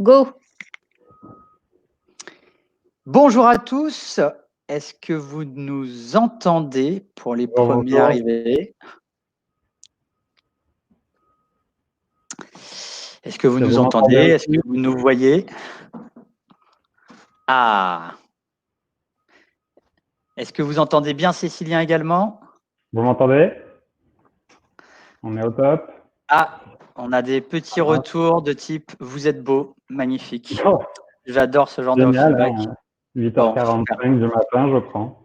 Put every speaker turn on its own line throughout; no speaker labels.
Go! Bonjour à tous. Est-ce que vous nous entendez pour les premiers arrivés? Est-ce que vous nous entendez? Est-ce que vous nous voyez? Ah! Est-ce que vous entendez bien Cécilien également?
Vous m'entendez? On est au top.
Ah, on a des petits retours de type « Vous êtes beau », magnifique.
Oh,
J'adore ce genre de
génial,
feedback.
hein, 8h45 du matin, je prends.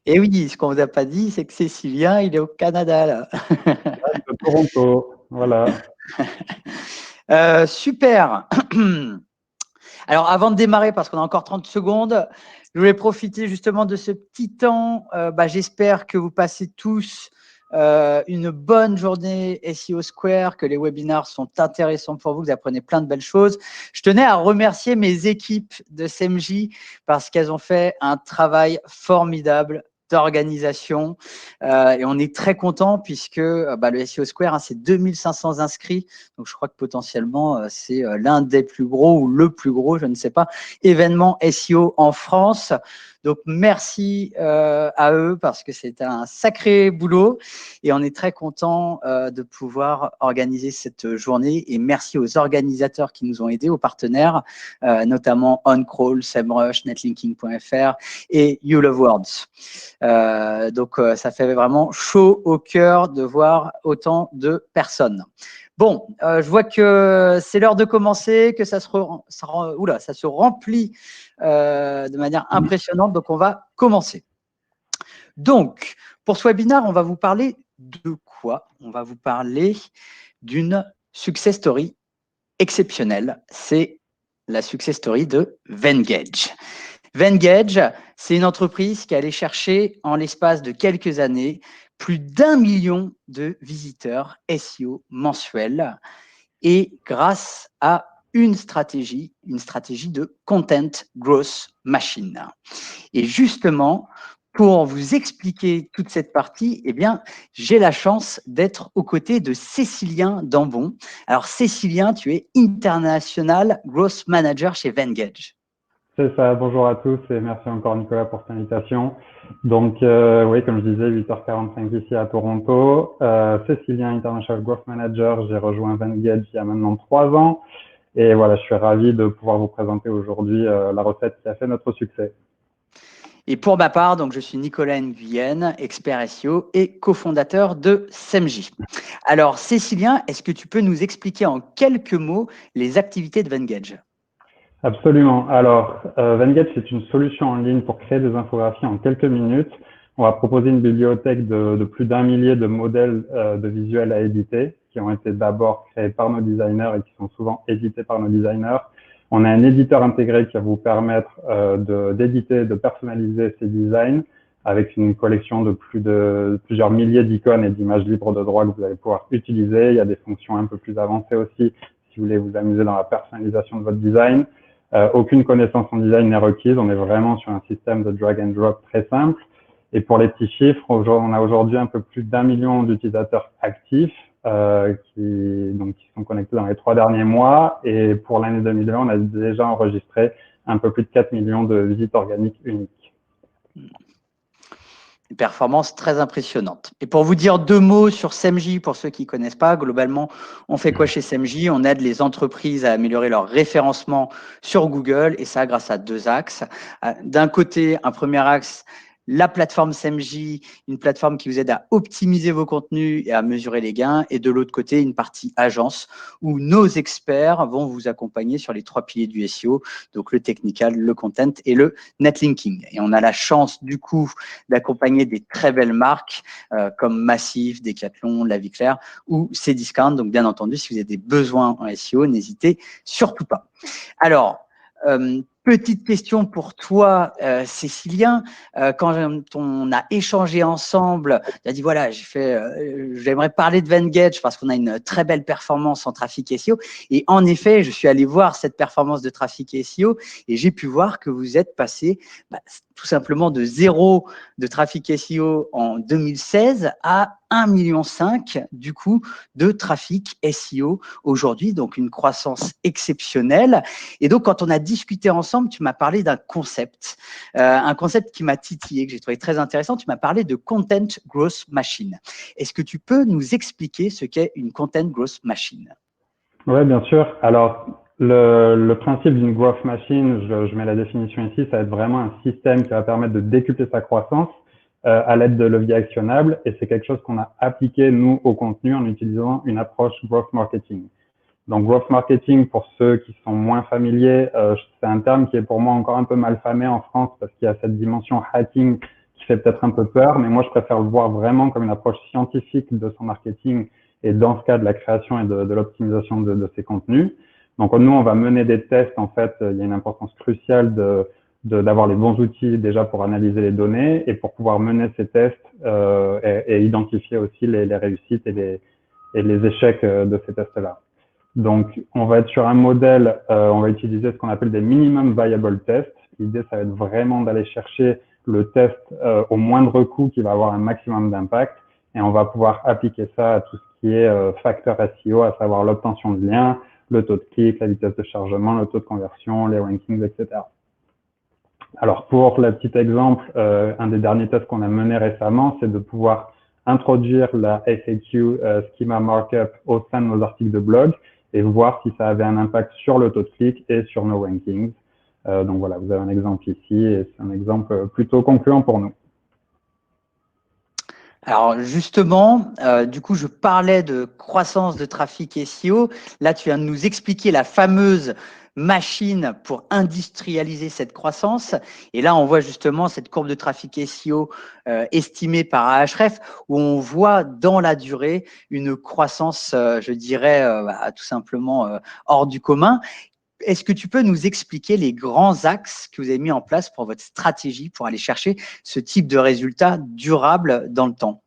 Et oui, ce qu'on ne vous a pas dit, c'est que Cécilien, il est au Canada, là.
De Toronto, voilà.
Super. Alors, avant de démarrer, parce qu'on a encore 30 secondes, je voulais profiter justement de ce petit temps. J'espère que vous passez tous une bonne journée SEO Square, que les webinars sont intéressants pour vous, que vous apprenez plein de belles choses. Je tenais à remercier mes équipes de SEMJ parce qu'elles ont fait un travail formidable d'organisation et on est très content puisque le SEO Square, c'est 2500 inscrits, donc je crois que potentiellement c'est l'un des plus gros ou le plus gros, je ne sais pas, événement SEO en France. Donc merci à eux parce que c'est un sacré boulot et on est très content de pouvoir organiser cette journée, et merci aux organisateurs qui nous ont aidés, aux partenaires, notamment OnCrawl, SEMrush, Netlinking.fr et You Love Words. Donc ça fait vraiment chaud au cœur de voir autant de personnes. Bon, je vois que c'est l'heure de commencer, que ça se remplit de manière impressionnante, donc on va commencer. Donc, pour ce webinaire, on va vous parler de quoi? On va vous parler d'une success story exceptionnelle. C'est la success story de Venngage. Venngage, c'est une entreprise qui est allée chercher en l'espace de quelques années plus d'1 million de visiteurs SEO mensuels, et grâce à une stratégie de Content Growth Machine. Et justement, pour vous expliquer toute cette partie, j'ai la chance d'être aux côtés de Cécilien Dambon. Alors Cécilien, tu es International Growth Manager chez Venngage.
C'est ça, bonjour à tous et merci encore Nicolas pour cette invitation. Donc oui, comme je disais, 8h45 ici à Toronto. Cécilien, International Growth Manager, j'ai rejoint Venngage il y a maintenant 3 ans. Et voilà, je suis ravi de pouvoir vous présenter aujourd'hui la recette qui a fait notre succès.
Et pour ma part, donc, je suis Nicolas Nguyen, expert SEO et cofondateur de SEMJ. Alors Cécilien, est-ce que tu peux nous expliquer en quelques mots les activités de Venngage?
Absolument. Alors, Venngage, c'est une solution en ligne pour créer des infographies en quelques minutes. On va proposer une bibliothèque de plus d'1 millier de modèles de visuels à éditer, qui ont été d'abord créés par nos designers et qui sont souvent édités par nos designers. On a un éditeur intégré qui va vous permettre d'éditer, de personnaliser ces designs avec une collection de plusieurs milliers d'icônes et d'images libres de droit que vous allez pouvoir utiliser. Il y a des fonctions un peu plus avancées aussi si vous voulez vous amuser dans la personnalisation de votre design. Aucune connaissance en design n'est requise. On est vraiment sur un système de drag and drop très simple. Et pour les petits chiffres, on a aujourd'hui un peu plus d'1 million d'utilisateurs actifs qui sont connectés dans les 3 derniers mois. Et pour l'année 2020, on a déjà enregistré un peu plus de 4 millions de visites organiques uniques.
Une performance très impressionnante. Et pour vous dire 2 mots sur SEMJ, pour ceux qui ne connaissent pas, globalement, on fait quoi chez SEMJ? On aide les entreprises à améliorer leur référencement sur Google, et ça grâce à 2 axes. D'un côté, un premier axe, la plateforme SEMJ, une plateforme qui vous aide à optimiser vos contenus et à mesurer les gains. Et de l'autre côté, une partie agence où nos experts vont vous accompagner sur les 3 piliers du SEO, donc le technical, le content et le netlinking. Et on a la chance du coup d'accompagner des très belles marques comme Massif, Decathlon, La Vie Claire ou Cdiscount. Donc bien entendu, si vous avez des besoins en SEO, n'hésitez surtout pas. Alors, Petite question pour toi, Cécilien. Quand on a échangé ensemble, tu as dit voilà, j'aimerais parler de Venngage parce qu'on a une très belle performance en trafic SEO. Et en effet, je suis allé voir cette performance de trafic SEO et j'ai pu voir que vous êtes passé tout simplement de 0 de trafic SEO en 2016 à 1,5 million du coup de trafic SEO aujourd'hui, donc une croissance exceptionnelle. Et donc, quand on a discuté ensemble, tu m'as parlé d'un concept, un concept qui m'a titillé, que j'ai trouvé très intéressant. Tu m'as parlé de Content Growth Machine. Est-ce que tu peux nous expliquer ce qu'est une Content Growth Machine?
Oui, bien sûr. Alors, le principe d'une growth machine, je mets la définition ici, ça va être vraiment un système qui va permettre de décupler sa croissance à l'aide de leviers actionnables. Et c'est quelque chose qu'on a appliqué, nous, au contenu en utilisant une approche growth marketing. Donc, growth marketing, pour ceux qui sont moins familiers, c'est un terme qui est pour moi encore un peu mal famé en France parce qu'il y a cette dimension hacking qui fait peut-être un peu peur, mais moi, je préfère le voir vraiment comme une approche scientifique de son marketing et dans ce cas, de la création et de l'optimisation de ces contenus. Donc, nous, on va mener des tests. En fait, il y a une importance cruciale d'avoir les bons outils déjà pour analyser les données et pour pouvoir mener ces tests et identifier aussi les réussites et les échecs de ces tests-là. Donc, on va être sur un modèle, on va utiliser ce qu'on appelle des minimum viable tests. L'idée, ça va être vraiment d'aller chercher le test au moindre coût qui va avoir un maximum d'impact. Et on va pouvoir appliquer ça à tout ce qui est facteur SEO, à savoir l'obtention de liens, le taux de clic, la vitesse de chargement, le taux de conversion, les rankings, etc. Alors, pour le petit exemple, un des derniers tests qu'on a mené récemment, c'est de pouvoir introduire la FAQ Schema Markup au sein de nos articles de blog et voir si ça avait un impact sur le taux de clic et sur nos rankings. Donc voilà, vous avez un exemple ici et c'est un exemple plutôt concluant pour nous.
Alors justement, du coup, je parlais de croissance de trafic SEO. Là, tu viens de nous expliquer la fameuse machine pour industrialiser cette croissance. Et là, on voit justement cette courbe de trafic SEO estimée par Ahref, où on voit dans la durée une croissance, je dirais, tout simplement hors du commun. Est-ce que tu peux nous expliquer les grands axes que vous avez mis en place pour votre stratégie pour aller chercher ce type de résultat durable dans le temps?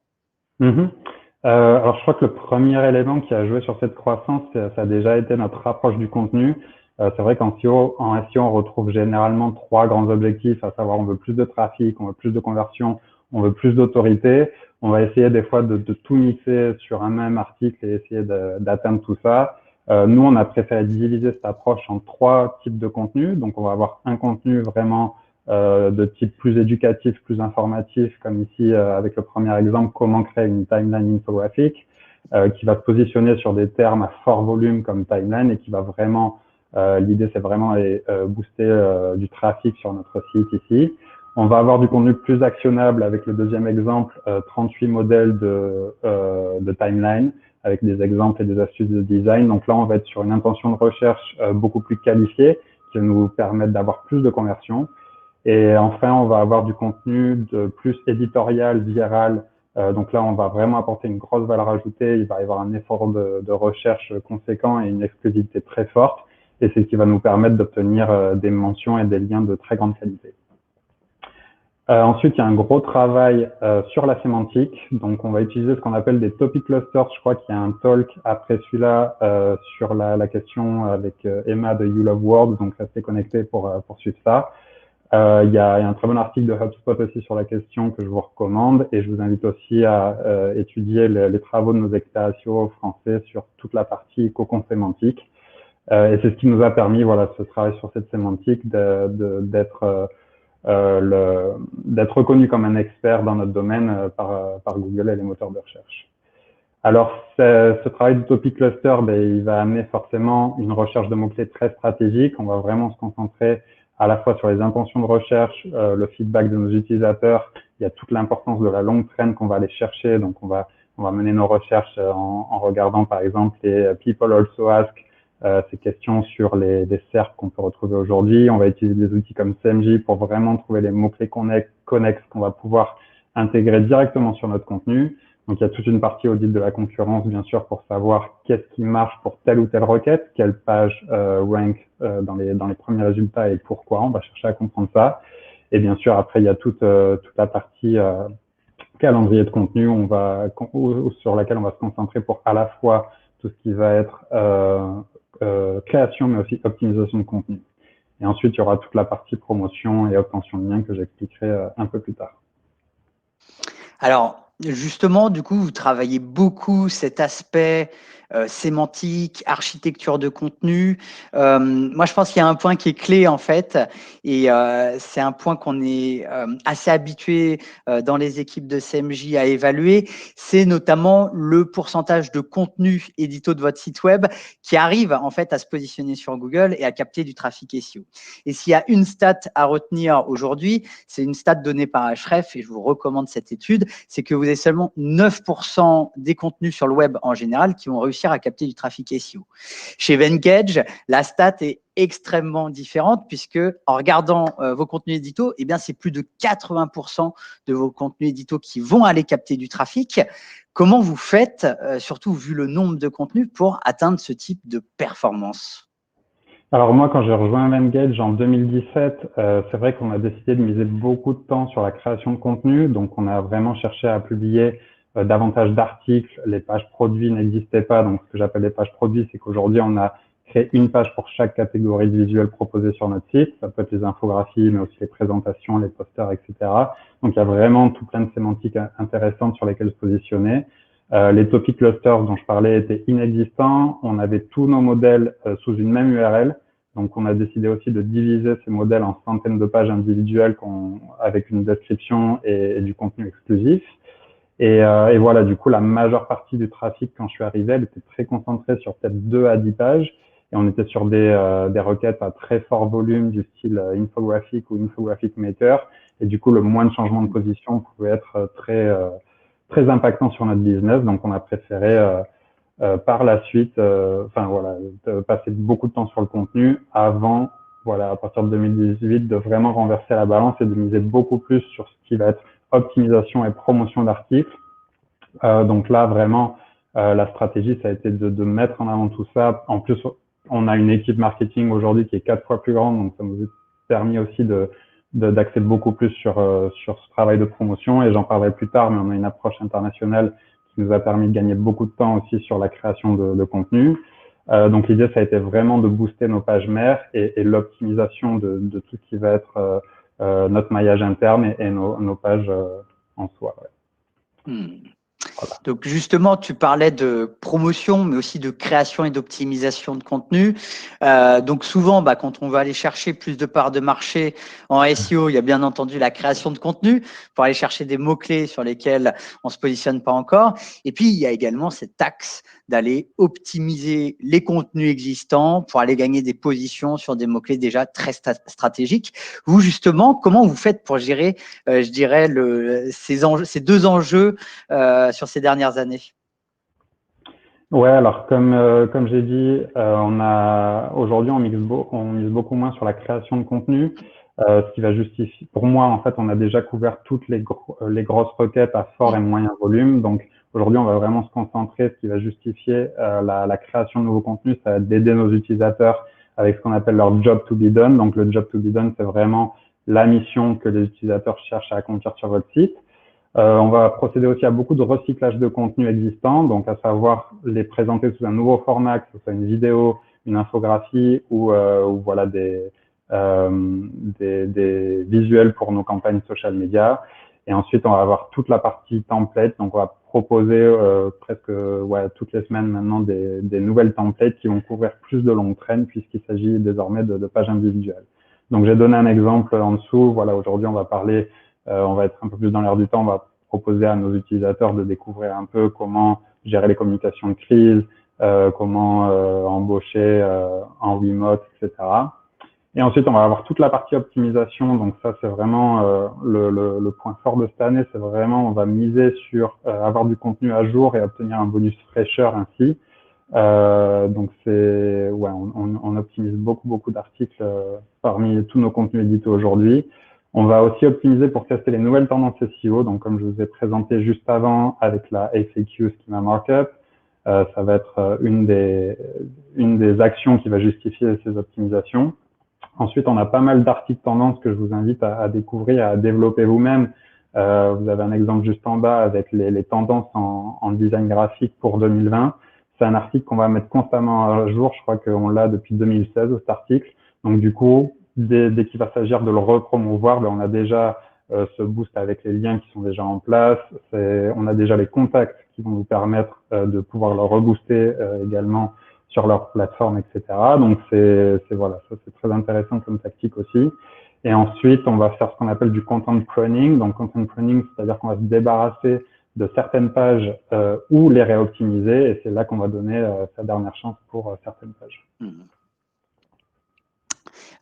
Alors, je crois que le premier élément qui a joué sur cette croissance, ça a déjà été notre approche du contenu. C'est vrai qu'en SEO, on retrouve généralement 3 grands objectifs, à savoir on veut plus de trafic, on veut plus de conversion, on veut plus d'autorité. On va essayer des fois de tout mixer sur un même article et essayer d'atteindre tout ça. Nous, on a préféré diviser cette approche en 3 types de contenus. Donc, on va avoir un contenu vraiment de type plus éducatif, plus informatif, comme ici avec le premier exemple, comment créer une timeline infographique, qui va se positionner sur des termes à fort volume comme timeline et qui va vraiment, l'idée c'est vraiment aller booster du trafic sur notre site ici. On va avoir du contenu plus actionnable avec le deuxième exemple, 38 modèles de timeline avec des exemples et des astuces de design. Donc là, on va être sur une intention de recherche beaucoup plus qualifiée qui va nous permettre d'avoir plus de conversions. Et enfin, on va avoir du contenu de plus éditorial, viral. Donc là, on va vraiment apporter une grosse valeur ajoutée. Il va y avoir un effort de recherche conséquent et une exclusivité très forte. Et c'est ce qui va nous permettre d'obtenir des mentions et des liens de très grande qualité. Ensuite, il y a un gros travail sur la sémantique. Donc, on va utiliser ce qu'on appelle des topic clusters. Je crois qu'il y a un talk après celui-là sur la question avec Emma de You Love Words. Donc, restez connectés pour suivre ça. Il y a un très bon article de HubSpot aussi sur la question que je vous recommande et je vous invite aussi à étudier les travaux de nos experts SEO français sur toute la partie cocon sémantique. Et c'est ce qui nous a permis, voilà, ce travail sur cette sémantique d'être reconnu comme un expert dans notre domaine par Google et les moteurs de recherche. Alors, ce travail du topic cluster, il va amener forcément une recherche de mots-clés très stratégique. On va vraiment se concentrer à la fois sur les intentions de recherche, le feedback de nos utilisateurs. Il y a toute l'importance de la longue traîne qu'on va aller chercher. Donc, on va mener nos recherches en regardant, par exemple, les People Also Ask, ces questions sur les SERP qu'on peut retrouver aujourd'hui. On va utiliser des outils comme CMJ pour vraiment trouver les mots-clés connexes qu'on va pouvoir intégrer directement sur notre contenu. Donc, il y a toute une partie audit de la concurrence, bien sûr, pour savoir qu'est-ce qui marche pour telle ou telle requête, quelle page rank dans les premiers résultats et pourquoi. On va chercher à comprendre ça. Et bien sûr, après, il y a toute la partie calendrier de contenu sur laquelle on va se concentrer pour à la fois tout ce qui va être création, mais aussi optimisation de contenu. Et ensuite, il y aura toute la partie promotion et obtention de liens que j'expliquerai un peu plus tard.
Alors, justement, du coup, vous travaillez beaucoup cet aspect sémantique, architecture de contenu. Moi, je pense qu'il y a un point qui est clé, en fait, et c'est un point qu'on est assez habitué dans les équipes de CMJ à évaluer, c'est notamment le pourcentage de contenu édito de votre site web qui arrive, en fait, à se positionner sur Google et à capter du trafic SEO. Et s'il y a une stat à retenir aujourd'hui, c'est une stat donnée par Ahrefs, et je vous recommande cette étude, c'est que vous avez seulement 9% des contenus sur le web en général qui vont réussir à capter du trafic SEO. Chez Venngage, la stat est extrêmement différente puisque en regardant vos contenus édito, eh bien, c'est plus de 80% de vos contenus édito qui vont aller capter du trafic. Comment vous faites, surtout vu le nombre de contenus, pour atteindre ce type de performance ?
Alors moi, quand j'ai rejoint Venngage en 2017, c'est vrai qu'on a décidé de miser beaucoup de temps sur la création de contenu. Donc, on a vraiment cherché à publier davantage d'articles. Les pages produits n'existaient pas. Donc, ce que j'appelle les pages produits, c'est qu'aujourd'hui, on a créé une page pour chaque catégorie de visuels proposés sur notre site. Ça peut être les infographies, mais aussi les présentations, les posters, etc. Donc, il y a vraiment tout plein de sémantiques intéressantes sur lesquelles se positionner. Les topic clusters dont je parlais étaient inexistants. On avait tous nos modèles sous une même URL. Donc, on a décidé aussi de diviser ces modèles en centaines de pages individuelles avec une description et du contenu exclusif. Et voilà, du coup, la majeure partie du trafic, quand je suis arrivé, elle était très concentrée sur peut-être 2 à 10 pages. Et on était sur des requêtes à très fort volume du style infographic ou infographic maker. Et du coup, le moins de changement de position pouvait être très impactant sur notre business. Donc, on a préféré par la suite, de passer beaucoup de temps sur le contenu avant, à partir de 2018, de vraiment renverser la balance et de miser beaucoup plus sur ce qui va être optimisation et promotion d'articles. Donc là, vraiment, la stratégie, ça a été de mettre en avant tout ça. En plus, on a une équipe marketing aujourd'hui qui est 4 fois plus grande, donc ça nous a permis aussi d'axer beaucoup plus sur ce travail de promotion, et j'en parlerai plus tard, mais on a une approche internationale qui nous a permis de gagner beaucoup de temps aussi sur la création de contenu. Donc l'idée, ça a été vraiment de booster nos pages mères et l'optimisation de tout ce qui va être notre maillage interne et nos pages en soi. Ouais.
Voilà. Donc justement, tu parlais de promotion, mais aussi de création et d'optimisation de contenu. Donc souvent, quand on va aller chercher plus de parts de marché en SEO, il y a bien entendu la création de contenu pour aller chercher des mots-clés sur lesquels on ne se positionne pas encore. Et puis, il y a également cet axe d'aller optimiser les contenus existants pour aller gagner des positions sur des mots-clés déjà très stratégiques. Vous, justement, comment vous faites pour gérer, je dirais, ces 2 enjeux sur ces dernières années?
Ouais, alors comme j'ai dit, aujourd'hui on mise beaucoup moins sur la création de contenu, ce qui va justifier. Pour moi, en fait, on a déjà couvert toutes les grosses requêtes à fort et moyen volume. Donc aujourd'hui, on va vraiment se concentrer. Ce qui va justifier la création de nouveaux contenus, ça va être d'aider nos utilisateurs avec ce qu'on appelle leur job to be done. Donc le job to be done, c'est vraiment la mission que les utilisateurs cherchent à accomplir sur votre site. On va procéder aussi à beaucoup de recyclage de contenu existant, donc à savoir les présenter sous un nouveau format, que ce soit une vidéo, une infographie ou voilà des visuels pour nos campagnes social media. Et ensuite, on va avoir toute la partie template. Donc, on va proposer presque toutes les semaines maintenant des nouvelles templates qui vont couvrir plus de longues traînes puisqu'il s'agit désormais de pages individuelles. Donc, j'ai donné un exemple en dessous. Voilà, aujourd'hui, on va parler on va être un peu plus dans l'air du temps, on va proposer à nos utilisateurs de découvrir un peu comment gérer les communications de crise, comment embaucher en remote, etc. Et ensuite, on va avoir toute la partie optimisation. Donc ça, c'est vraiment le point fort de cette année. C'est vraiment, on va miser sur avoir du contenu à jour et obtenir un bonus fraîcheur ainsi. Donc on optimise beaucoup d'articles parmi tous nos contenus édités aujourd'hui. On va aussi optimiser pour tester les nouvelles tendances SEO. Donc, comme je vous ai présenté juste avant avec la FAQ Schema Markup, ça va être une des actions qui va justifier ces optimisations. Ensuite, on a pas mal d'articles tendances que je vous invite à découvrir, à développer vous-même. Vous avez un exemple juste en bas avec les tendances en design graphique pour 2020. C'est un article qu'on va mettre constamment à jour. Je crois qu'on l'a depuis 2016, cet article. Donc, du coup, dès qu'il va s'agir de le repromouvoir, on a déjà ce boost avec les liens qui sont déjà en place. On a déjà les contacts qui vont nous permettre de pouvoir le rebooster également sur leur plateforme, etc. Donc, voilà, ça c'est très intéressant comme tactique aussi. Et ensuite, on va faire ce qu'on appelle du content pruning. Donc, content pruning, c'est-à-dire qu'on va se débarrasser de certaines pages ou les réoptimiser. Et c'est là qu'on va donner sa dernière chance pour certaines pages.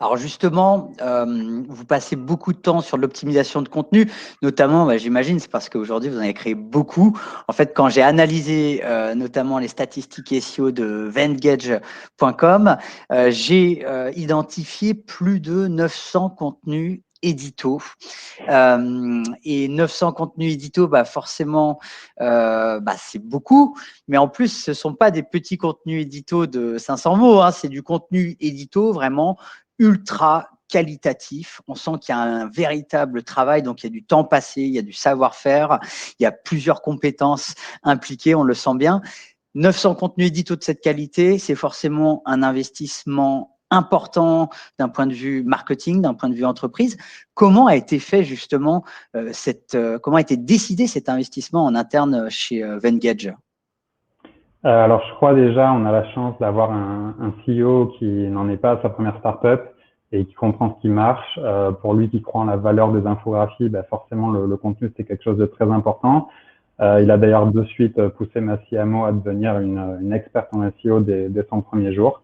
Alors justement, vous passez beaucoup de temps sur l'optimisation de contenu, notamment, j'imagine, c'est parce qu'aujourd'hui, vous en avez créé beaucoup. En fait, quand j'ai analysé notamment les statistiques SEO de Venngage.com, j'ai identifié plus de 900 contenus édito. Et 900 contenus édito, forcément, c'est beaucoup. Mais en plus, ce ne sont pas des petits contenus édito de 500 mots, hein, c'est du contenu édito vraiment ultra qualitatif. On sent qu'il y a un véritable travail, donc il y a du temps passé, il y a du savoir-faire, il y a plusieurs compétences impliquées, on le sent bien. 900 contenus édito de cette qualité, c'est forcément un investissement important d'un point de vue marketing, d'un point de vue entreprise. Comment a été fait justement comment a été décidé cet investissement en interne chez Venngage?
Alors, je crois déjà, on a la chance d'avoir un CEO qui n'en est pas à sa première startup et qui comprend ce qui marche. Pour lui qui croit en la valeur des infographies, forcément, le contenu, c'est quelque chose de très important. Il a d'ailleurs de suite poussé ma CMO à devenir une experte en SEO dès son premier jour.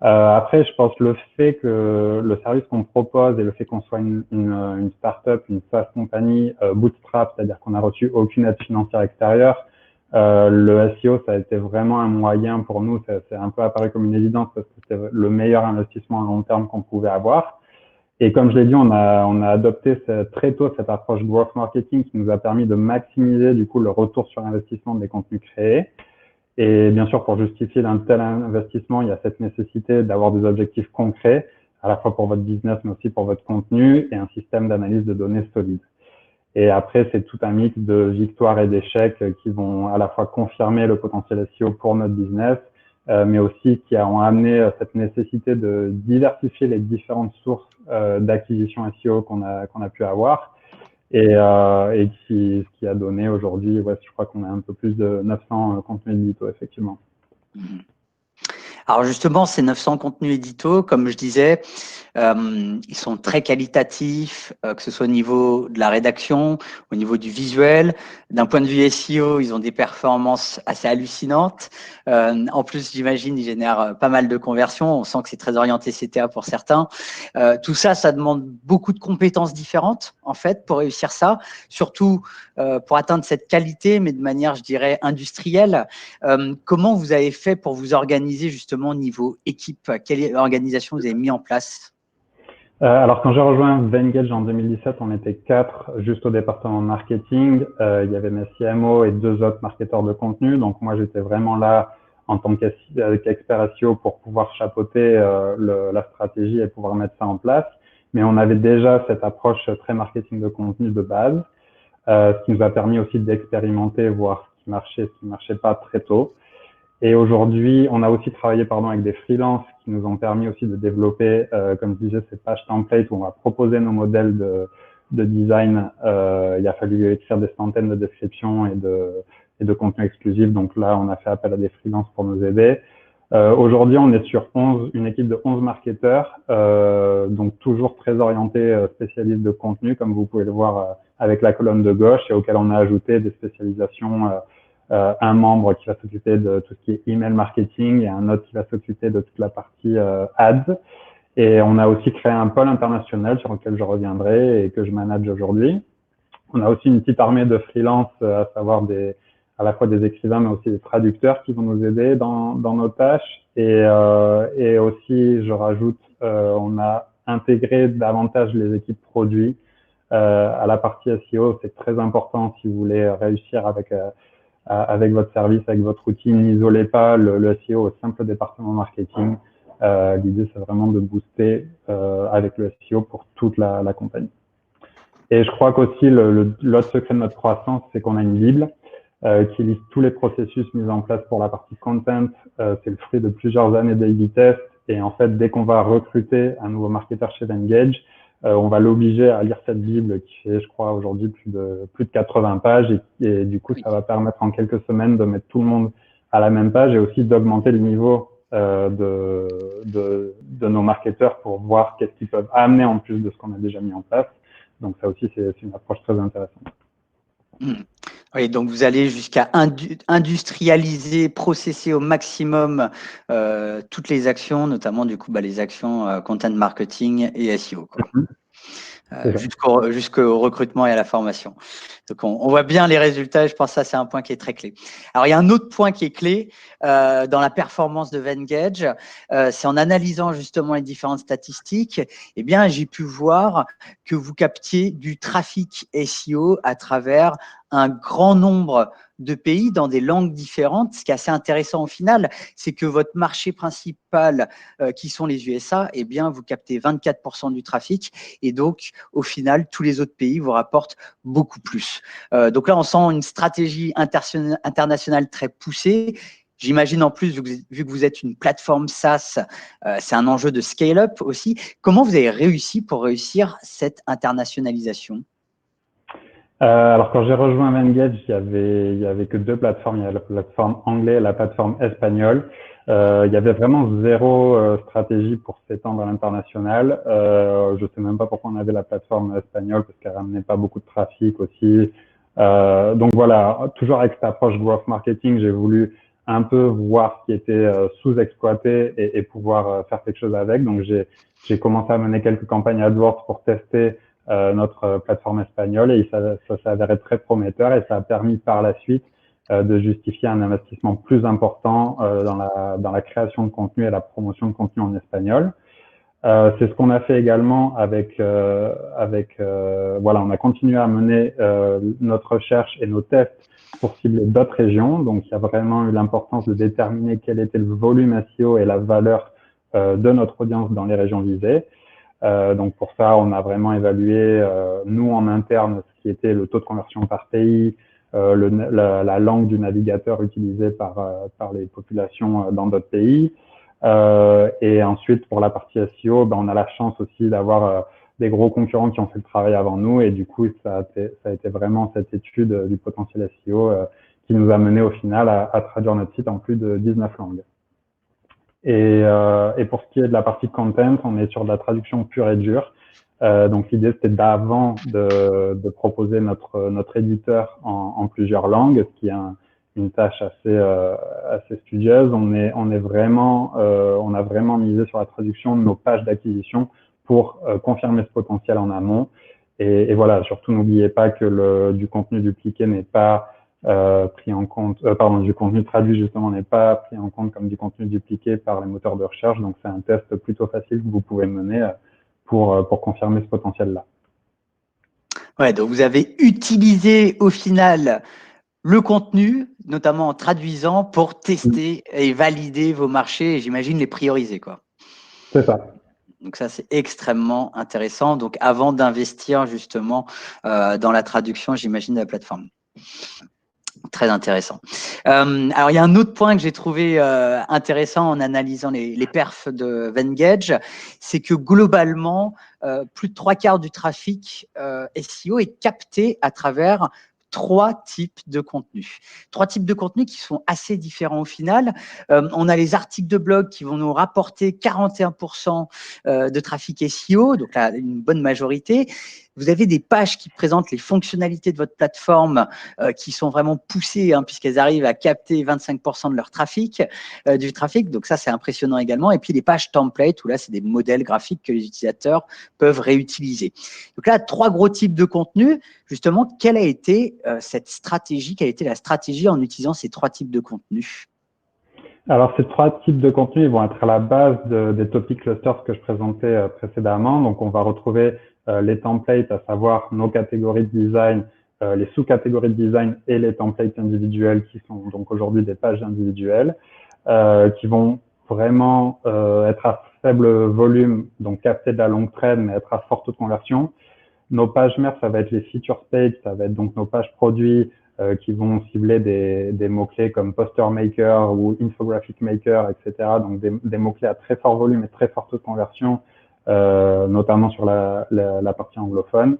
Après, je pense le fait que le service qu'on propose et le fait qu'on soit une startup, une SaaS compagnie bootstrap, c'est-à-dire qu'on n'a reçu aucune aide financière extérieure, le SEO, ça a été vraiment un moyen pour nous. C'est un peu apparu comme une évidence parce que c'était le meilleur investissement à long terme qu'on pouvait avoir. Et comme je l'ai dit, on a adopté très tôt cette approche growth marketing qui nous a permis de maximiser du coup le retour sur investissement des contenus créés. Et bien sûr, pour justifier d'un tel investissement, il y a cette nécessité d'avoir des objectifs concrets, à la fois pour votre business, mais aussi pour votre contenu, et un système d'analyse de données solide. Et après, c'est tout un mix de victoires et d'échecs qui vont à la fois confirmer le potentiel SEO pour notre business, mais aussi qui ont amené cette nécessité de diversifier les différentes sources d'acquisition SEO qu'on a pu avoir. Et ce qui a donné aujourd'hui, je crois qu'on a un peu plus de 900 contenus édito, effectivement.
Alors justement, ces 900 contenus édito, comme je disais, ils sont très qualitatifs, que ce soit au niveau de la rédaction, au niveau du visuel. D'un point de vue SEO, ils ont des performances assez hallucinantes. En plus, j'imagine, ils génèrent pas mal de conversions. On sent que c'est très orienté CTA pour certains. Tout ça, ça demande beaucoup de compétences différentes, en fait, pour réussir ça. Surtout pour atteindre cette qualité, mais de manière, je dirais, industrielle. Comment vous avez fait pour vous organiser justement au niveau équipe? Quelle organisation vous avez mis en place?
Alors, quand j'ai rejoint Venngage en 2017, on était 4 juste au département marketing. Il y avait mes CMO et 2 autres marketeurs de contenu. Donc, moi, j'étais vraiment là en tant qu'expert SEO pour pouvoir chapeauter la stratégie et pouvoir mettre ça en place. Mais on avait déjà cette approche très marketing de contenu de base, ce qui nous a permis aussi d'expérimenter, voir ce qui marchait pas très tôt. Et aujourd'hui, on a aussi travaillé avec des freelances qui nous ont permis aussi de développer, comme je disais, ces pages templates où on va proposer nos modèles de design. Il a fallu écrire des centaines de descriptions et de contenus exclusifs. Donc là, on a fait appel à des freelances pour nous aider. Aujourd'hui, on est sur une équipe de 11 marketeurs, donc toujours très orientés spécialistes de contenu, comme vous pouvez le voir avec la colonne de gauche, et auquel on a ajouté des spécialisations. Un membre qui va s'occuper de tout ce qui est email marketing et un autre qui va s'occuper de toute la partie ads. Et on a aussi créé un pôle international sur lequel je reviendrai et que je manage aujourd'hui. On a aussi une petite armée de freelance, à savoir à la fois des écrivains, mais aussi des traducteurs qui vont nous aider dans nos tâches. Et aussi, je rajoute, on a intégré davantage les équipes produits à la partie SEO, c'est très important si vous voulez réussir avec votre service, avec votre outil. N'isolez pas le SEO au simple département marketing. L'idée, c'est vraiment de booster avec le SEO pour toute la compagnie. Et je crois qu'aussi, l'autre secret de notre croissance, c'est qu'on a une Bible qui liste tous les processus mis en place pour la partie content. C'est le fruit de plusieurs années d'A/B test. Et en fait, dès qu'on va recruter un nouveau marketeur chez Venngage, on va l'obliger à lire cette Bible qui fait, je crois, aujourd'hui plus de 80 pages. Et du coup, ça va permettre en quelques semaines de mettre tout le monde à la même page et aussi d'augmenter le niveau de nos marketeurs pour voir qu'est-ce qu'ils peuvent amener en plus de ce qu'on a déjà mis en place. Donc ça aussi, c'est une approche très intéressante.
Oui, donc vous allez jusqu'à industrialiser, processer au maximum toutes les actions, notamment du coup les actions content marketing et SEO, quoi. Jusqu'au recrutement et à la formation. Donc, on voit bien les résultats. Je pense que ça, c'est un point qui est très clé. Alors, il y a un autre point qui est clé dans la performance de Venngage. C'est en analysant justement les différentes statistiques. Eh bien, j'ai pu voir que vous captiez du trafic SEO à travers un grand nombre de pays dans des langues différentes. Ce qui est assez intéressant au final, c'est que votre marché principal, qui sont les USA, eh bien, vous captez 24% du trafic. Et donc, au final, tous les autres pays vous rapportent beaucoup plus. Donc là, on sent une stratégie internationale très poussée. J'imagine en plus, vu que vous êtes une plateforme SaaS, c'est un enjeu de scale-up aussi. Comment vous avez réussi pour réussir cette internationalisation ?
Alors, quand j'ai rejoint Venngage, il y avait que deux plateformes. Il y avait la plateforme anglaise et la plateforme espagnole. Il y avait vraiment zéro stratégie pour s'étendre à l'international. Je sais même pas pourquoi on avait la plateforme espagnole, parce qu'elle ramenait pas beaucoup de trafic aussi. Donc voilà, toujours avec cette approche growth marketing, j'ai voulu un peu voir ce qui était sous-exploité et pouvoir faire quelque chose avec. Donc j'ai commencé à mener quelques campagnes AdWords pour tester notre plateforme espagnole et ça s'est avéré très prometteur et ça a permis par la suite de justifier un investissement plus important dans la création de contenu et la promotion de contenu en espagnol. C'est ce qu'on a fait également voilà, on a continué à mener notre recherche et nos tests pour cibler d'autres régions. Donc, il y a vraiment eu l'importance de déterminer quel était le volume SEO et la valeur de notre audience dans les régions visées. Donc pour ça, on a vraiment évalué, nous en interne, ce qui était le taux de conversion par pays, la langue du navigateur utilisée par les populations dans d'autres pays. Et ensuite, pour la partie SEO, on a la chance aussi d'avoir des gros concurrents qui ont fait le travail avant nous. Et du coup, ça a été vraiment cette étude du potentiel SEO qui nous a mené au final à traduire notre site en plus de 19 langues. Et pour ce qui est de la partie content, on est sur de la traduction pure et dure. Donc l'idée c'était d'avant de proposer notre éditeur en plusieurs langues, ce qui est une tâche assez studieuse. On a vraiment misé sur la traduction de nos pages d'acquisition pour confirmer ce potentiel en amont. Et voilà, surtout n'oubliez pas que du contenu dupliqué n'est pas pris en compte, du contenu traduit justement n'est pas pris en compte comme du contenu dupliqué par les moteurs de recherche. Donc c'est un test plutôt facile que vous pouvez mener pour confirmer ce potentiel-là.
Ouais, donc vous avez utilisé au final le contenu, notamment en traduisant, pour tester et valider vos marchés et j'imagine les prioriser, quoi.
C'est ça.
Donc ça, c'est extrêmement intéressant. Donc avant d'investir justement dans la traduction, j'imagine, de la plateforme. Très intéressant. Alors, il y a un autre point que j'ai trouvé intéressant en analysant les perfs de Venngage, c'est que globalement, plus de 3/4 du trafic SEO est capté à travers trois types de contenus. Trois types de contenus qui sont assez différents au final. On a les articles de blog qui vont nous rapporter 41% de trafic SEO, donc là, une bonne majorité. Vous avez des pages qui présentent les fonctionnalités de votre plateforme qui sont vraiment poussées, puisqu'elles arrivent à capter 25% de leur trafic, du trafic. Donc ça, c'est impressionnant également. Et puis les pages templates, où là, c'est des modèles graphiques que les utilisateurs peuvent réutiliser. Donc là, trois gros types de contenus. Justement, quelle a été cette stratégie, quelle a été la stratégie en utilisant ces trois types de contenus ?
Alors, ces trois types de contenus ils vont être à la base des topic clusters que je présentais précédemment. Donc, on va retrouver les templates, à savoir nos catégories de design, les sous-catégories de design et les templates individuels qui sont donc aujourd'hui des pages individuelles, qui vont vraiment être à faible volume, donc capter de la longue traîne, mais être à forte taux de conversion. Nos pages mères, ça va être les feature pages, ça va être donc nos pages produits qui vont cibler des mots-clés comme poster maker ou infographic maker, etc. Donc des mots-clés à très fort volume et très forte taux de conversion, notamment sur la partie anglophone.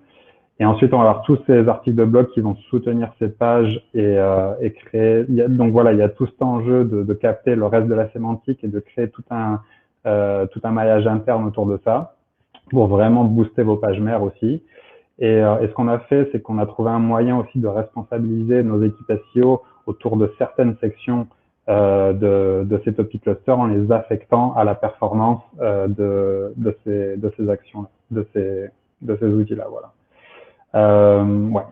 Et ensuite, on va avoir tous ces articles de blog qui vont soutenir ces pages et créer. Donc voilà, il y a tout cet enjeu de capter le reste de la sémantique et de créer tout un maillage interne autour de ça pour vraiment booster vos pages mères aussi. Et ce qu'on a fait, c'est qu'on a trouvé un moyen aussi de responsabiliser nos équipes SEO autour de certaines sections de ces topic clusters en les affectant à la performance de ces actions-là, de ces outils-là. Voilà. Ouais.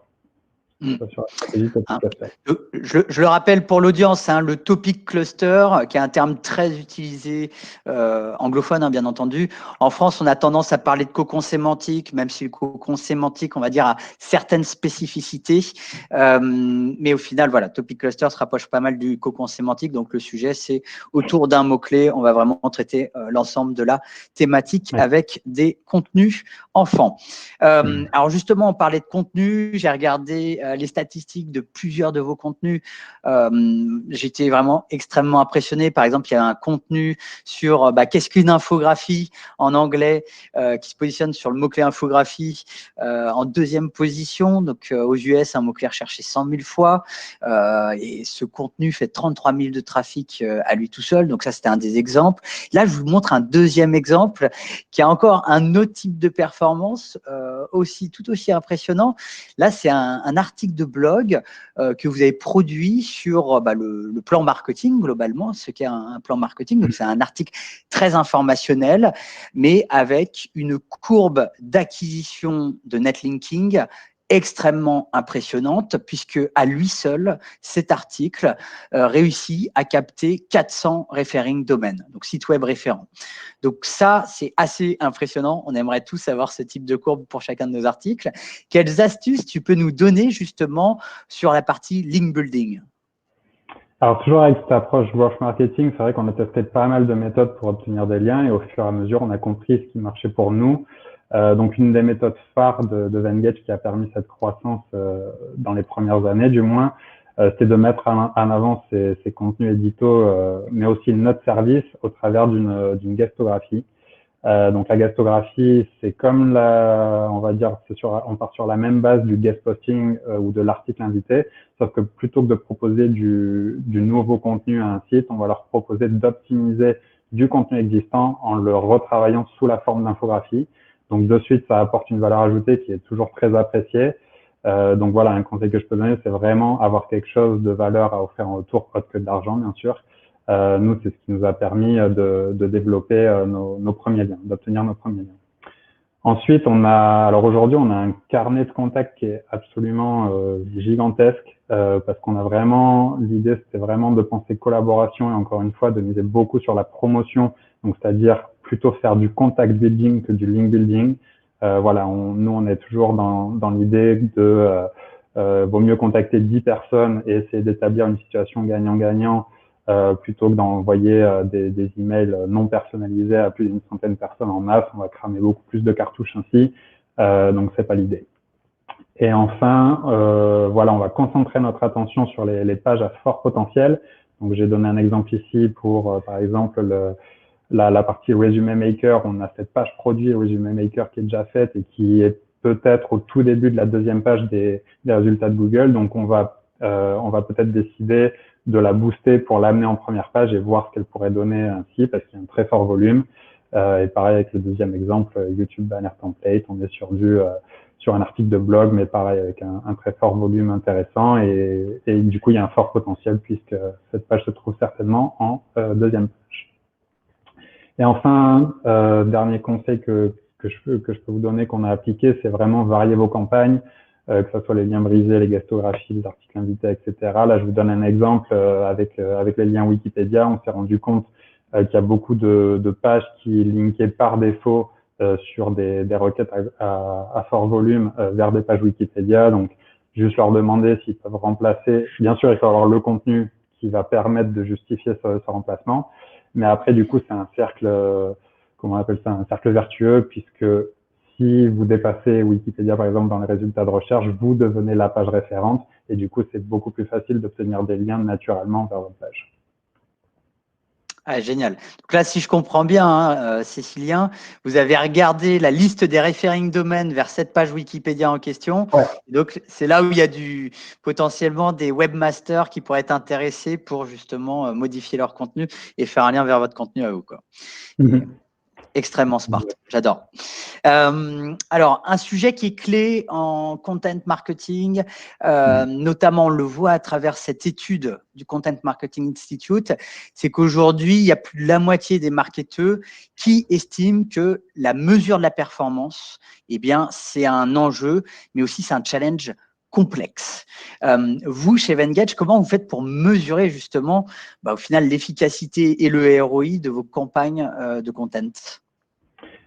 Sur la stratégie topic cluster.
Je le rappelle pour l'audience, le topic cluster, qui est un terme très utilisé anglophone, bien entendu. En France, on a tendance à parler de cocon sémantique, même si le cocon sémantique, on va dire, a certaines spécificités. Mais au final, voilà, topic cluster se rapproche pas mal du cocon sémantique. Donc, le sujet, c'est autour d'un mot-clé, on va vraiment traiter l'ensemble de la thématique avec des contenus enfants. Alors, justement, on parlait de contenu. J'ai regardé les statistiques de plusieurs de vos contenus. J'étais vraiment extrêmement impressionné. Par exemple, il y a un contenu sur qu'est-ce qu'une infographie en anglais qui se positionne sur le mot-clé infographie en deuxième position. Donc, aux US, un mot-clé recherché 100 000 fois. Et ce contenu fait 33 000 de trafic à lui tout seul. Donc, ça, c'était un des exemples. Là, je vous montre un deuxième exemple qui a encore un autre type de performance tout aussi impressionnant. Là, c'est un article de blog que vous avez produit sur le plan marketing, globalement, ce qu'est un plan marketing. Donc, c'est un article très informationnel, mais avec une courbe d'acquisition de netlinking extrêmement impressionnante, puisque à lui seul, cet article réussit à capter 400 referring domaines, donc sites web référents. Donc ça, c'est assez impressionnant. On aimerait tous avoir ce type de courbe pour chacun de nos articles. Quelles astuces tu peux nous donner justement sur la partie link building?
Alors, toujours avec cette approche growth marketing, c'est vrai qu'on a testé pas mal de méthodes pour obtenir des liens et au fur et à mesure, on a compris ce qui marchait pour nous. Donc, une des méthodes phares de Venngage qui a permis cette croissance dans les premières années, du moins, c'était de mettre en avant ces contenus éditos, mais aussi notre service au travers d'une guestographie. Donc, la guestographie, c'est comme on va dire, on part sur la même base du guest posting ou de l'article invité, sauf que plutôt que de proposer du nouveau contenu à un site, on va leur proposer d'optimiser du contenu existant en le retravaillant sous la forme d'infographie. Donc, de suite, ça apporte une valeur ajoutée qui est toujours très appréciée. Donc, voilà, un conseil que je peux donner, c'est vraiment avoir quelque chose de valeur à offrir en retour, autre que de l'argent, bien sûr. Nous, c'est ce qui nous a permis de développer nos premiers liens, d'obtenir nos premiers liens. Ensuite, alors aujourd'hui, on a un carnet de contacts qui est absolument gigantesque parce qu'on a vraiment, l'idée, c'était vraiment de penser collaboration et encore une fois, de miser beaucoup sur la promotion, donc c'est-à-dire plutôt faire du contact building que du link building. Voilà, nous, on est toujours dans l'idée de vaut mieux contacter 10 personnes et essayer d'établir une situation gagnant-gagnant plutôt que d'envoyer des emails non personnalisés à plus d'une centaine de personnes en masse. On va cramer beaucoup plus de cartouches ainsi, donc c'est pas l'idée. Et enfin, voilà, on va concentrer notre attention sur les pages à fort potentiel. Donc j'ai donné un exemple ici pour, par exemple, la partie Resume Maker. On a cette page produit Resume Maker qui est déjà faite et qui est peut-être au tout début de la deuxième page des résultats de Google. Donc on va peut-être décider de la booster pour l'amener en première page et voir ce qu'elle pourrait donner ainsi parce qu'il y a un très fort volume. Et pareil avec le deuxième exemple, YouTube Banner Template, on est sur un article de blog, mais pareil avec un très fort volume intéressant et du coup il y a un fort potentiel puisque cette page se trouve certainement en deuxième page. Et enfin, dernier conseil que je peux vous donner, qu'on a appliqué, c'est vraiment varier vos campagnes, que ce soit les liens brisés, les guestographies, les articles invités, etc. Là, je vous donne un exemple avec les liens Wikipédia. On s'est rendu compte qu'il y a beaucoup de pages qui linkaient par défaut sur des requêtes à fort volume vers des pages Wikipédia. Donc, juste leur demander s'ils peuvent remplacer. Bien sûr, il faut avoir le contenu qui va permettre de justifier ce remplacement. Mais après, du coup, c'est un cercle, comment on appelle ça, un cercle vertueux, puisque si vous dépassez Wikipédia, par exemple, dans les résultats de recherche, vous devenez la page référente. Et du coup, c'est beaucoup plus facile d'obtenir des liens naturellement vers votre page.
Ah, génial. Donc là, si je comprends bien, hein, Cécilien, vous avez regardé la liste des referring domaines vers cette page Wikipédia en question.
Ouais.
Donc, c'est là où il y a potentiellement des webmasters qui pourraient être intéressés pour justement modifier leur contenu et faire un lien vers votre contenu à vous, quoi. Extrêmement smart, j'adore. Alors, un sujet qui est clé en content marketing, notamment on le voit à travers cette étude du Content Marketing Institute, c'est qu'aujourd'hui, il y a plus de la moitié des marketeurs qui estiment que la mesure de la performance, eh bien, c'est un enjeu, mais aussi c'est un challenge complexe. Vous, chez Venngage, comment vous faites pour mesurer justement, au final, l'efficacité et le ROI de vos campagnes de content?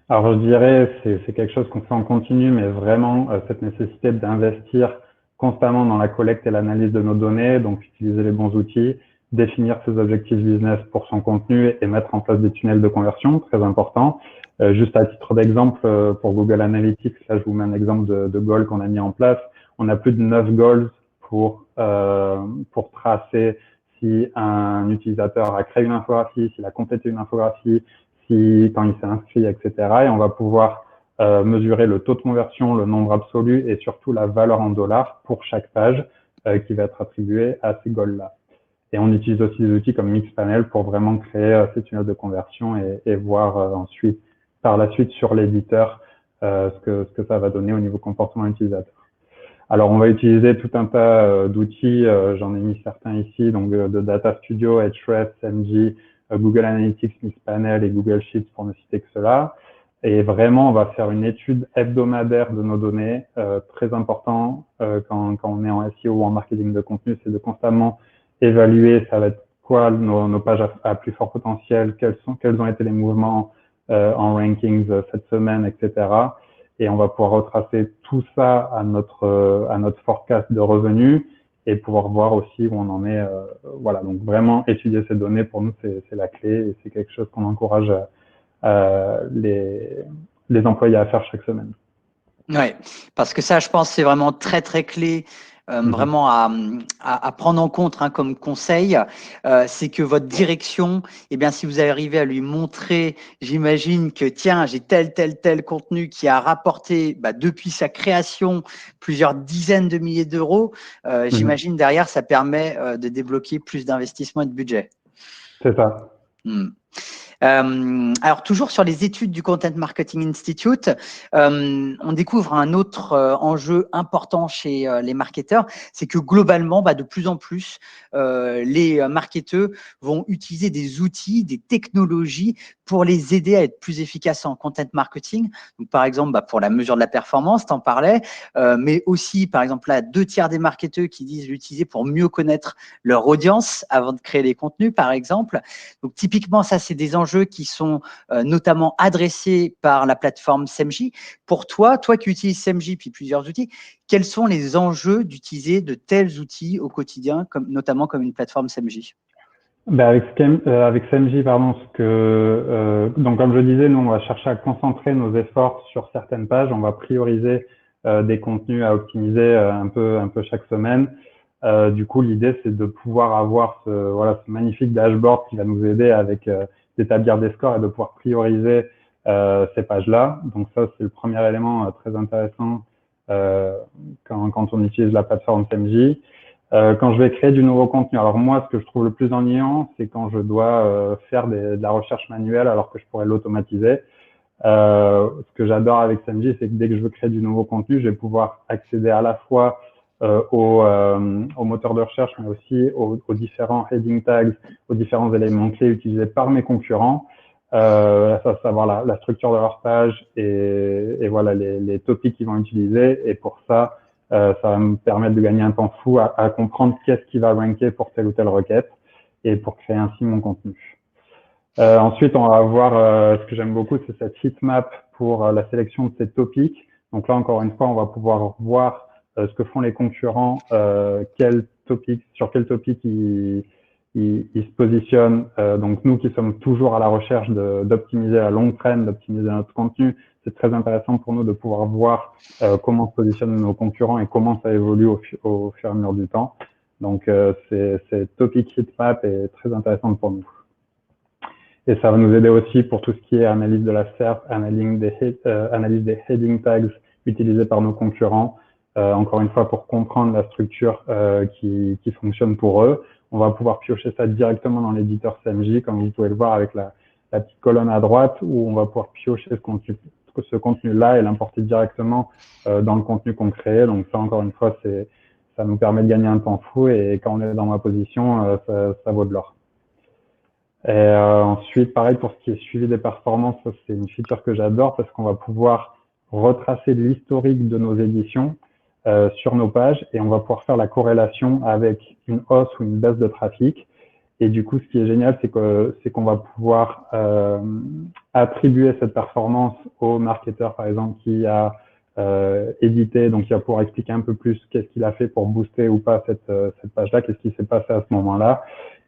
Alors, je dirais, c'est quelque chose qu'on fait en continu, mais vraiment, cette nécessité d'investir constamment dans la collecte et l'analyse de nos données, donc utiliser les bons outils, définir ses objectifs business pour son contenu et mettre en place des tunnels de conversion, très important. Juste à titre d'exemple, pour Google Analytics, là, je vous mets un exemple de goal qu'on a mis en place. On a plus de 9 goals pour tracer si un utilisateur a créé une infographie, s'il a complété une infographie, quand il s'est inscrit, etc. Et on va pouvoir mesurer le taux de conversion, le nombre absolu et surtout la valeur en dollars pour chaque page qui va être attribuée à ces goals-là. Et on utilise aussi des outils comme Mixpanel pour vraiment créer ces tunnels de conversion et voir ensuite, par la suite, sur l'éditeur, ce que ça va donner au niveau comportement utilisateur. Alors, on va utiliser tout un tas d'outils. J'en ai mis certains ici, donc de Data Studio, Ahrefs, MG, Google Analytics, Mixpanel et Google Sheets pour ne citer que cela. Et vraiment, on va faire une étude hebdomadaire de nos données. Très important quand on est en SEO ou en marketing de contenu, c'est de constamment évaluer ça va être quoi nos pages à plus fort potentiel, quels ont été les mouvements en rankings cette semaine, etc. Et on va pouvoir retracer tout ça à notre forecast de revenus et pouvoir voir aussi où on en est. Voilà, donc vraiment étudier ces données, pour nous, c'est la clé et c'est quelque chose qu'on encourage les employés à faire chaque semaine.
Oui, parce que ça, je pense, c'est vraiment très, très clé. Vraiment à prendre en compte comme conseil, c'est que votre direction, eh bien, si vous arrivez à lui montrer, j'imagine que tiens, j'ai tel contenu qui a rapporté depuis sa création plusieurs dizaines de milliers d'euros, j'imagine derrière, ça permet de débloquer plus d'investissement et de budget.
C'est ça.
Alors, toujours sur les études du Content Marketing Institute, on découvre un autre enjeu important chez les marketeurs, c'est que globalement, de plus en plus, les marketeurs vont utiliser des outils, des technologies pour les aider à être plus efficaces en content marketing. Donc, par exemple, pour la mesure de la performance, tu en parlais, mais aussi, par exemple, là, 2/3 des marketeurs qui disent l'utiliser pour mieux connaître leur audience avant de créer les contenus, par exemple. Donc, typiquement, ça, c'est des enjeux qui sont notamment adressés par la plateforme SEMJ. Pour toi qui utilises SEMJ puis plusieurs outils, quels sont les enjeux d'utiliser de tels outils au quotidien, notamment comme une plateforme SEMJ?
Avec SEMJ, pardon, donc comme je disais, nous on va chercher à concentrer nos efforts sur certaines pages. On va prioriser des contenus à optimiser un peu chaque semaine. Du coup, l'idée c'est de pouvoir avoir ce magnifique dashboard qui va nous aider avec d'établir des scores et de pouvoir prioriser ces pages-là. Donc ça, c'est le premier élément très intéressant quand on utilise la plateforme SEMJ. Quand je vais créer du nouveau contenu, alors moi, ce que je trouve le plus ennuyant, c'est quand je dois faire de la recherche manuelle alors que je pourrais l'automatiser. Ce que j'adore avec SEMJ, c'est que dès que je veux créer du nouveau contenu, je vais pouvoir accéder à la fois au moteur de recherche, mais aussi aux différents heading tags, aux différents éléments clés utilisés par mes concurrents, à savoir la structure de leur page et voilà les topics qu'ils vont utiliser. Et pour ça, ça va me permettre de gagner un temps fou à comprendre qu'est-ce qui va ranker pour telle ou telle requête et pour créer ainsi mon contenu. Ensuite, on va avoir, ce que j'aime beaucoup, c'est cette heatmap pour la sélection de ces topics. Donc là, encore une fois, on va pouvoir voir ce que font les concurrents, sur quel topic ils se positionnent. Donc nous qui sommes toujours à la recherche d'optimiser la longue traîne, d'optimiser notre contenu, c'est très intéressant pour nous de pouvoir voir comment se positionnent nos concurrents et comment ça évolue au fur et à mesure du temps. Donc cette topic heatmap est très intéressante pour nous. Et ça va nous aider aussi pour tout ce qui est analyse de la SERP, analyse des heading tags utilisés par nos concurrents. Encore une fois, pour comprendre la structure qui fonctionne pour eux. On va pouvoir piocher ça directement dans l'éditeur CMJ, comme vous pouvez le voir avec la petite colonne à droite, où on va pouvoir piocher ce contenu-là et l'importer directement dans le contenu qu'on crée. Donc ça, encore une fois, ça nous permet de gagner un temps fou, et quand on est dans ma position, ça vaut de l'or. Et ensuite, pareil pour ce qui est suivi des performances, c'est une feature que j'adore parce qu'on va pouvoir retracer l'historique de nos éditions sur nos pages, et on va pouvoir faire la corrélation avec une hausse ou une baisse de trafic. Et du coup, ce qui est génial, c'est qu'on va pouvoir attribuer cette performance au marketeur, par exemple, qui a édité, donc il va pouvoir expliquer un peu plus qu'est-ce qu'il a fait pour booster ou pas cette page-là, qu'est-ce qui s'est passé à ce moment-là.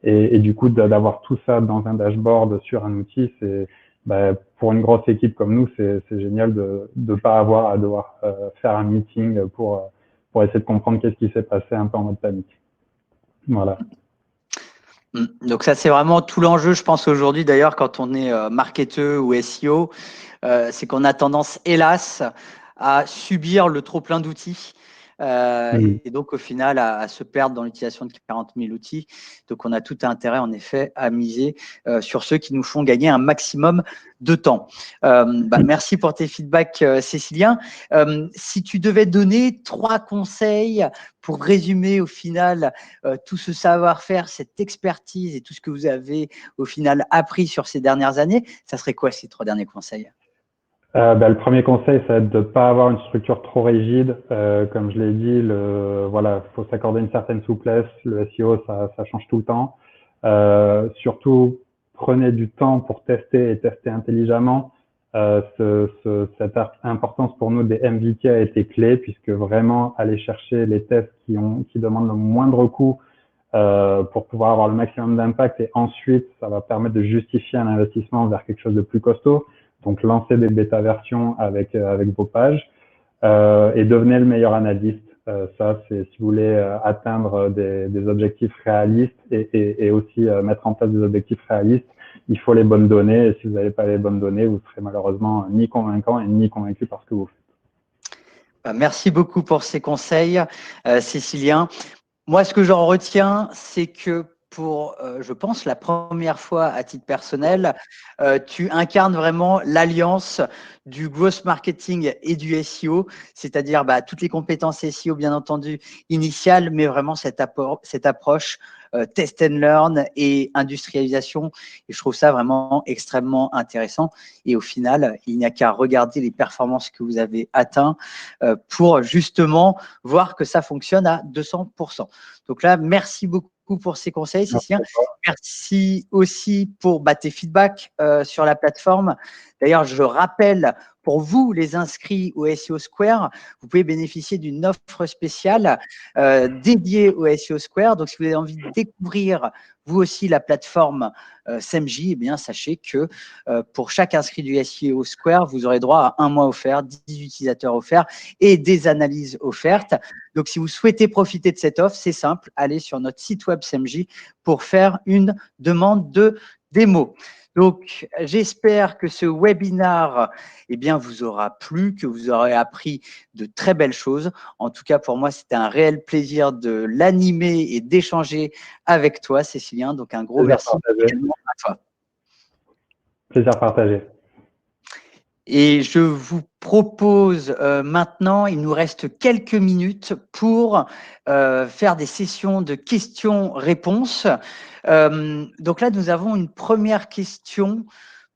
Et du coup, d'avoir tout ça dans un dashboard sur un outil, c'est pour une grosse équipe comme nous, c'est génial de ne pas avoir à devoir faire un meeting pour essayer de comprendre qu'est-ce qui s'est passé un peu en mode panique. Voilà.
Donc ça, c'est vraiment tout l'enjeu, je pense, aujourd'hui, d'ailleurs, quand on est marketeur ou SEO, c'est qu'on a tendance, hélas, à subir le trop-plein d'outils. Et donc, au final, à se perdre dans l'utilisation de 40 000 outils. Donc, on a tout intérêt, en effet, à miser sur ceux qui nous font gagner un maximum de temps. Merci pour tes feedbacks, Cécilien. Si tu devais donner 3 conseils pour résumer, au final, tout ce savoir-faire, cette expertise et tout ce que vous avez, au final, appris sur ces dernières années, ça serait quoi ces 3 derniers conseils ?
Le premier conseil, ça va être de ne pas avoir une structure trop rigide. Comme je l'ai dit, voilà, faut s'accorder une certaine souplesse. Le SEO, ça change tout le temps. Surtout, prenez du temps pour tester et tester intelligemment. Cette importance pour nous des MVP a été clé, puisque vraiment aller chercher les tests qui demandent le moindre coût pour pouvoir avoir le maximum d'impact, et ensuite, ça va permettre de justifier un investissement vers quelque chose de plus costaud. Donc, lancez des bêta-versions avec vos pages et devenez le meilleur analyste. Ça, c'est si vous voulez atteindre des objectifs réalistes et aussi mettre en place des objectifs réalistes, il faut les bonnes données. Et si vous n'avez pas les bonnes données, vous serez malheureusement ni convaincant et ni convaincu par ce que vous faites.
Merci beaucoup pour ces conseils, Cécilien. Moi, ce que j'en retiens, c'est que pour, je pense, la première fois à titre personnel, tu incarnes vraiment l'alliance du growth marketing et du SEO, c'est-à-dire toutes les compétences SEO, bien entendu, initiales, mais vraiment cette approche test and learn et industrialisation. Et je trouve ça vraiment extrêmement intéressant. Et au final, il n'y a qu'à regarder les performances que vous avez atteintes pour justement voir que ça fonctionne à 200%. Donc là, merci beaucoup pour ces conseils, Cécilien. Merci aussi pour tes feedbacks sur la plateforme. D'ailleurs, je rappelle, pour vous, les inscrits au SEO Square, vous pouvez bénéficier d'une offre spéciale dédiée au SEO Square. Donc, si vous avez envie de découvrir vous aussi la plateforme SEMJ, eh bien, sachez que pour chaque inscrit du SEO Square, vous aurez droit à 1 mois offert, 10 utilisateurs offerts et des analyses offertes. Donc, si vous souhaitez profiter de cette offre, c'est simple, allez sur notre site web SEMJ pour faire une demande de démo. Donc, j'espère que ce webinaire vous aura plu, que vous aurez appris de très belles choses. En tout cas, pour moi, c'était un réel plaisir de l'animer et d'échanger avec toi, Cécilien. Donc, un gros merci également à toi.
Plaisir partagé.
Et je vous propose maintenant, il nous reste quelques minutes pour faire des sessions de questions-réponses. Donc là, nous avons une première question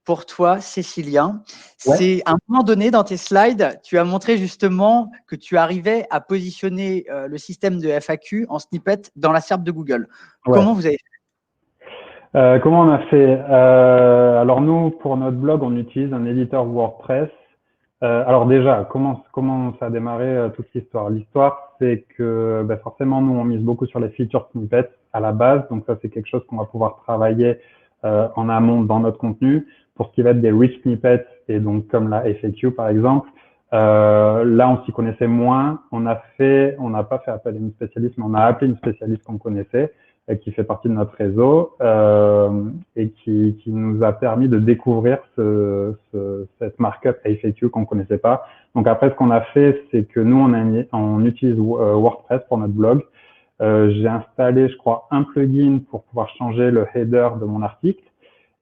pour toi, Cécilien.
Ouais.
C'est à un moment donné dans tes slides, tu as montré justement que tu arrivais à positionner le système de FAQ en snippet dans la SERP de Google.
Ouais.
Comment vous avez fait ?
Comment on a fait? Alors nous, pour notre blog, on utilise un éditeur WordPress. Alors déjà, comment ça a démarré toute l'histoire? L'histoire, c'est que forcément, nous, on mise beaucoup sur les feature snippets à la base. Donc ça, c'est quelque chose qu'on va pouvoir travailler en amont dans notre contenu. Pour ce qui va être des rich snippets, et donc comme la FAQ par exemple, là, on s'y connaissait moins. On n'a pas fait appel à une spécialiste, mais on a appelé une spécialiste qu'on connaissait, qui fait partie de notre réseau et qui nous a permis de découvrir cette markup FAQ qu'on connaissait pas. Donc après, ce qu'on a fait, c'est que nous, on utilise WordPress pour notre blog. J'ai installé, je crois, un plugin pour pouvoir changer le header de mon article.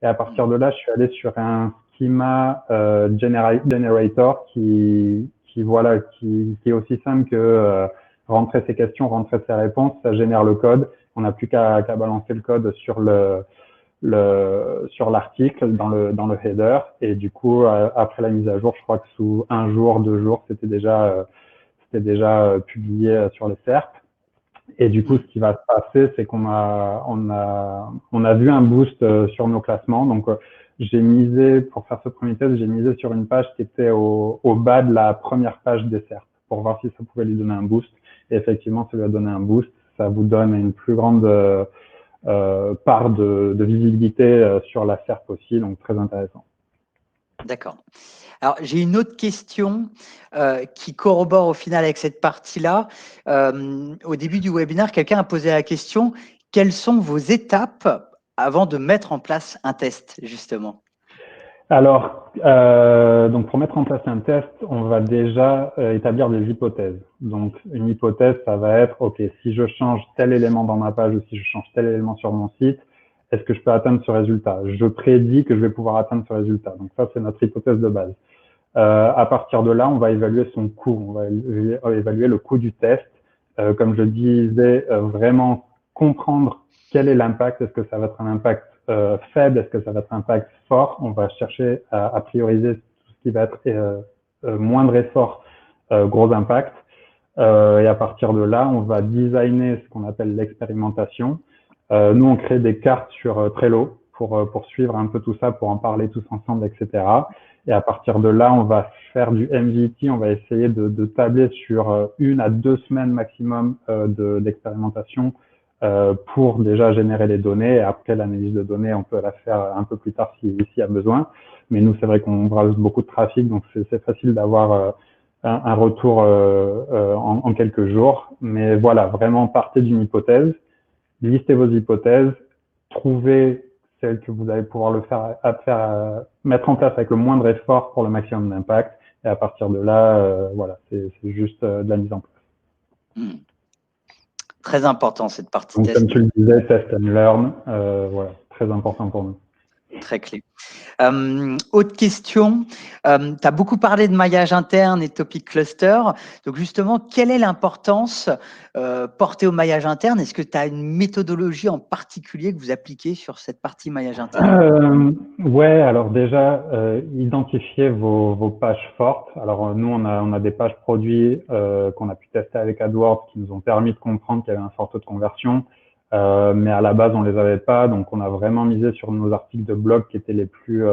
Et à partir de là, je suis allé sur un schema generator qui est aussi simple que rentrer ses questions, rentrer ses réponses, ça génère le code. On n'a plus qu'à balancer le code sur sur l'article dans le header. Et du coup, après la mise à jour, je crois que sous 1 jour, 2 jours, c'était déjà publié sur les SERP. Et du coup, ce qui va se passer, c'est qu'on a vu un boost sur nos classements. Donc, j'ai misé, pour faire ce premier test, j'ai misé sur une page qui était au bas de la première page des SERP pour voir si ça pouvait lui donner un boost. Et effectivement, ça lui a donné un boost. Ça vous donne une plus grande part de visibilité sur la SERP aussi, donc très intéressant.
D'accord. Alors, j'ai une autre question qui corrobore au final avec cette partie-là. Au début du webinaire, quelqu'un a posé la question, quelles sont vos étapes avant de mettre en place un test, justement?
Alors, donc pour mettre en place un test, on va déjà établir des hypothèses. Donc, une hypothèse, ça va être, OK, si je change tel élément dans ma page ou si je change tel élément sur mon site, est-ce que je peux atteindre ce résultat? Je prédis que je vais pouvoir atteindre ce résultat. Donc ça, c'est notre hypothèse de base. À partir de là, on va évaluer son coût. On va évaluer le coût du test. Comme je disais, vraiment comprendre quel est l'impact. Est-ce que ça va être un impact faible? Est-ce que ça va être un impact fort? On va chercher à prioriser tout ce qui va être moindre effort, gros impact. Et à partir de là, on va designer ce qu'on appelle l'expérimentation. Nous, on crée des cartes sur Trello pour suivre un peu tout ça, pour en parler tous ensemble, etc. Et à partir de là, on va faire du MVP. On va essayer de tabler sur 1 à 2 semaines maximum d'expérimentation pour déjà générer les données. Et après, l'analyse de données, on peut la faire un peu plus tard s'il y a besoin. Mais nous, c'est vrai qu'on browse beaucoup de trafic, donc c'est facile d'avoir un retour en quelques jours. Mais voilà, vraiment, partez d'une hypothèse. Listez vos hypothèses, trouvez celle que vous allez pouvoir mettre en place avec le moindre effort pour le maximum d'impact. Et à partir de là, voilà, c'est juste de la mise en place.
Très important cette partie
Donc,
test.
comme tu le disais, test and learn, voilà, très important pour nous.
Très clé. Autre question, tu as beaucoup parlé de maillage interne et topic cluster. Donc justement, quelle est l'importance portée au maillage interne? Est-ce que tu as une méthodologie en particulier que vous appliquez sur cette partie maillage interne?
Ouais, alors déjà, identifiez vos pages fortes. Alors nous, on a des pages produits qu'on a pu tester avec AdWords qui nous ont permis de comprendre qu'il y avait un fort taux de conversion. Mais à la base, on les avait pas, donc on a vraiment misé sur nos articles de blog qui étaient les plus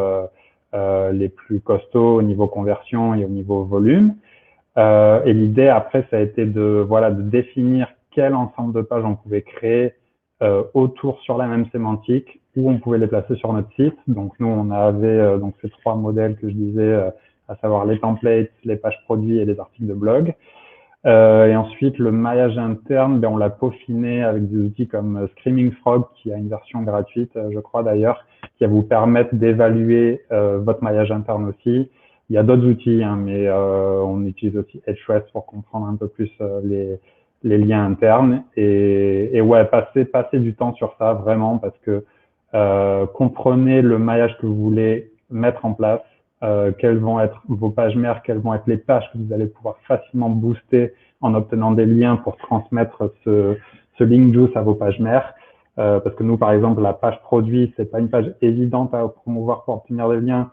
costauds au niveau conversion et au niveau volume. Et l'idée après, ça a été de définir quel ensemble de pages on pouvait créer autour sur la même sémantique, où on pouvait les placer sur notre site. Donc nous, on avait donc ces 3 modèles que je disais, à savoir les templates, les pages produits et les articles de blog. Et ensuite, le maillage interne, on l'a peaufiné avec des outils comme Screaming Frog, qui a une version gratuite, je crois d'ailleurs, qui va vous permettre d'évaluer votre maillage interne aussi. Il y a d'autres outils, hein, mais on utilise aussi Ahrefs pour comprendre un peu plus les liens internes. Et ouais, passez du temps sur ça, vraiment, parce que comprenez le maillage que vous voulez mettre en place. Quelles vont être vos pages mères, quelles vont être les pages que vous allez pouvoir facilement booster en obtenant des liens pour transmettre ce link juice à vos pages mères. Parce que nous, par exemple, la page produit, c'est pas une page évidente à promouvoir pour obtenir des liens.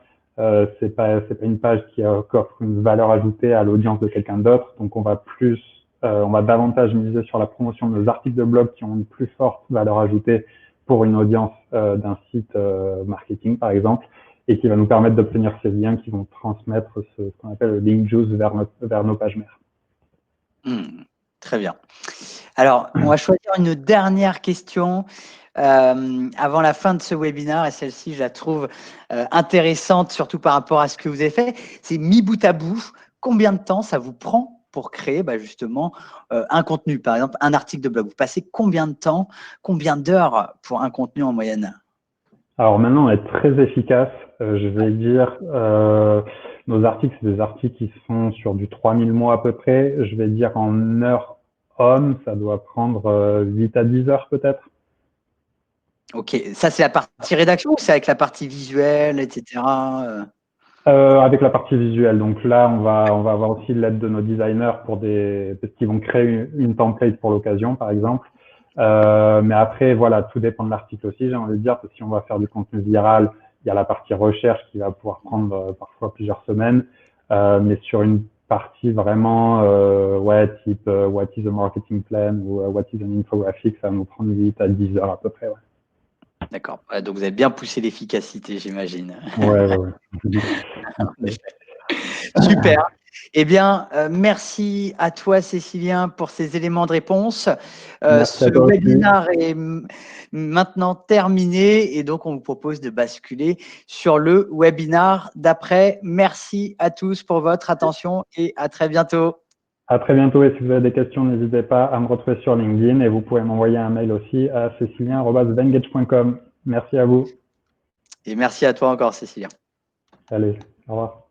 C'est pas une page qui offre une valeur ajoutée à l'audience de quelqu'un d'autre. Donc, on va davantage miser sur la promotion de nos articles de blog qui ont une plus forte valeur ajoutée pour une audience d'un site marketing, par exemple, et qui va nous permettre d'obtenir ces liens qui vont transmettre ce qu'on appelle le link juice vers nos pages mères.
Très bien. Alors, on va choisir une dernière question avant la fin de ce webinaire, et celle-ci, je la trouve intéressante, surtout par rapport à ce que vous avez fait. C'est mis bout à bout, combien de temps ça vous prend pour créer justement un contenu, par exemple un article de blog? Vous passez combien de temps, combien d'heures pour un contenu en moyenne?
Alors maintenant, on est très efficace. Je vais dire, nos articles, c'est des articles qui se font sur du 3000 mots à peu près. Je vais dire en heures homme, ça doit prendre 8 à 10 heures peut-être.
Ok, ça c'est la partie rédaction ou c'est avec la partie visuelle, etc.
Avec la partie visuelle. Donc là, on va avoir aussi l'aide de nos designers parce qu'ils vont créer une template pour l'occasion, par exemple. Mais après, voilà, tout dépend de l'article aussi, j'ai envie de dire, parce que si on va faire du contenu viral, il y a la partie recherche qui va pouvoir prendre parfois plusieurs semaines. Mais sur une partie vraiment, type what is a marketing plan ou what is an infographic, ça va nous prendre 8 à 10 heures à peu près. Ouais.
D'accord. Donc vous avez bien poussé l'efficacité, j'imagine.
Ouais.
Super. Eh bien, merci à toi, Cécilien, pour ces éléments de réponse. Ce webinaire est maintenant terminé et donc on vous propose de basculer sur le webinaire d'après. Merci à tous pour votre attention et à très bientôt.
À très bientôt, et si vous avez des questions, n'hésitez pas à me retrouver sur LinkedIn et vous pouvez m'envoyer un mail aussi à cecilien@vengage.com. Merci à vous.
Et merci à toi encore, Cécilien.
Allez, au revoir.